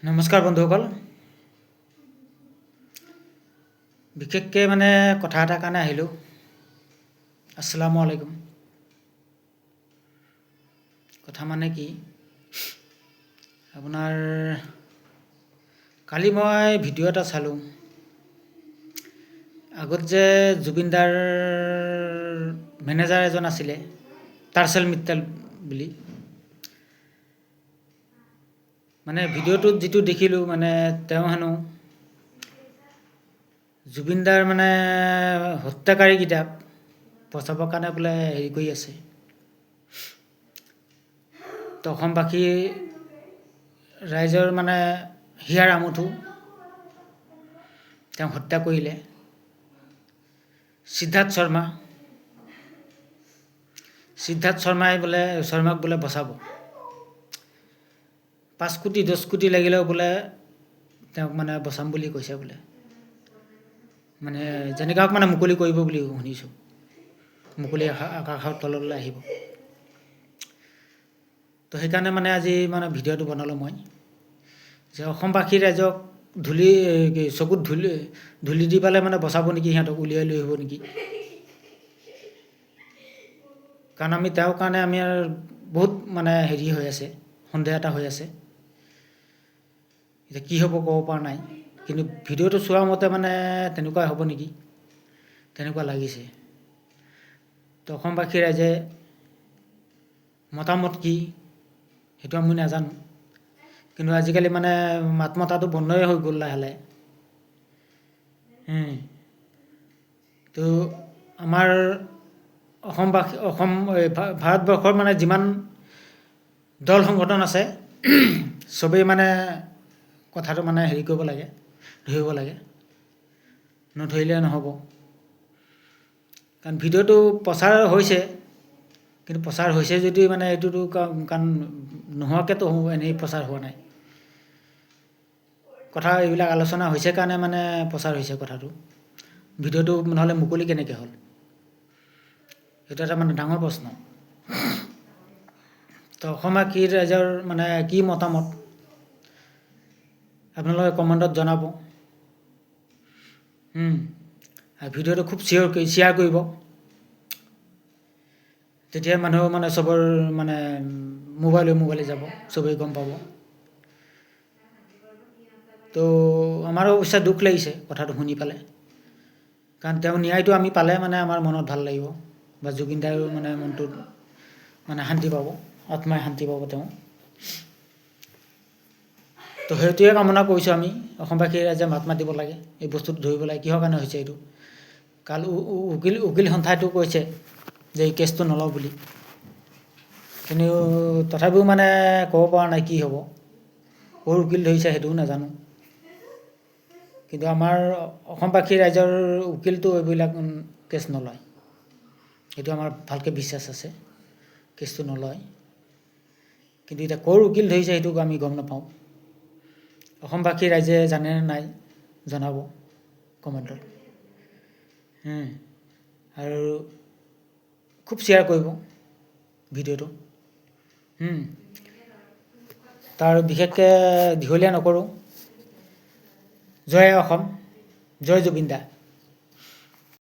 নমস্কাৰ বন্ধুসকল, বিশেষকৈ কথা এটাৰ কাৰণে আহিলোঁ। আসসালামু আলাইকুম। কথা কি আপোনাৰ কালি মই ভিডিঅ' এটা চালোঁ। আগত যে জুবিনদাৰ মেনেজাৰ এজন আছিলে, টাৰ্চেল মিট্টাল বুলি। ভিডিঅ'টোত যিটো দেখিলোঁ তেওঁ হেনো জুবিনদাৰ হত্যাকাৰীকেইটাক বচাবৰ কাৰণে বোলে হেৰি কৰি আছে। তো অসমবাসী ৰাইজৰ হিয়াৰ আমঠু তেওঁ হত্যা কৰিলে। সিদ্ধাৰ্থ শৰ্মাক বোলে বচাব। 5 কোটি 10 কোটি লাগিলেও বোলে তেওঁক বচাম বুলি কৈছে বোলে। যেনেকৈ হওক মুকলি কৰিব বুলি শুনিছোঁ। মুকলি আকাশৰ তললৈ আহিব। তো সেইকাৰণে আজি ভিডিঅ'টো বনালোঁ মই, যে অসমবাসী ৰাইজক চকুত ধূলি দি পালে বচাব নেকি, সিহঁতক উলিয়াই লৈ আহিব নেকি। কাৰণ আমি তেওঁৰ কাৰণে বহুত হেৰি হৈ আছে, সন্দেহ এটা হৈ আছে। এতিয়া কি হ'ব ক'ব পৰা নাই, কিন্তু ভিডিঅ'টো চোৱা মতে তেনেকুৱাই হ'ব নেকি, তেনেকুৱা লাগিছে। তো অসমবাসী ৰাইজে মতামত কি সেইটো আমি নাজানো, কিন্তু আজিকালি মাত মতাটো বন্ধই হৈ গ'ল লাহে লাহে। তো আমাৰ ভাৰতবৰ্ষৰ যিমান দল সংগঠন আছে চবেই কথাটো হেৰি কৰিব লাগে, ধৰিব লাগে, নধৰিলে নহ'ব। কাৰণ ভিডিঅ'টো প্ৰচাৰ হৈছে, কিন্তু প্ৰচাৰ হৈছে যদি এইটোতো কাৰণ নোহোৱাকৈতো এনেই প্ৰচাৰ হোৱা নাই। কথা এইবিলাক আলোচনা হৈছে কাৰণে প্ৰচাৰ হৈছে কথাটো। ভিডিঅ'টো নহ'লে মুকলি কেনেকৈ হ'ল, সেইটো এটা ডাঙৰ প্ৰশ্ন। তো অসমবাসী ৰাইজৰ কি মতামত আপোনালোকে কমেণ্টত জনাব। ভিডিঅ'টো খুব শ্বেয়াৰ কৰিব, তেতিয়া মানুহ চবৰ মোবাইলে যাব, চবেই গম পাব। তো আমাৰো অৱশ্যে দুখ লাগিছে কথাটো শুনি পেলাই, কাৰণ তেওঁ ন্যায়টো আমি পালে আমাৰ মনত ভাল লাগিব, বা জুবিনদাৰো মনটোত শান্তি পাব, আত্মাই শান্তি পাব তেওঁ। তো সেইটোৱে কামনা কৰিছোঁ আমি। অসমবাসী ৰাইজে মাত মাতিব লাগে, এই বস্তুটো ধৰিব লাগে, কিহৰ কাৰণে হৈছে এইটো। কাল উকিল সন্থাইটো কৈছে যে এই কেছটো নলওঁ বুলি, কিন্তু তথাপিও ক'ব পৰা নাই কি হ'ব। ক'ৰ উকিল ধৰিছে সেইটোও নাজানো, কিন্তু আমাৰ অসমবাসী ৰাইজৰ উকিলটো এইবিলাক কেছ নলয়, সেইটো আমাৰ ভালকৈ বিশ্বাস আছে, কেছটো নলয়। কিন্তু এতিয়া ক'ৰ উকিল ধৰিছে সেইটো আমি গম নাপাওঁ। অসমবাসী ৰাইজে জানেনে নাই জনাব কমেণ্টত। আৰু খুব শ্বেয়াৰ কৰিব ভিডিঅ'টো। তাৰ বিশেষকৈ দীঘলীয়া নকৰোঁ। জয় অসম, জয় জুবিন দা।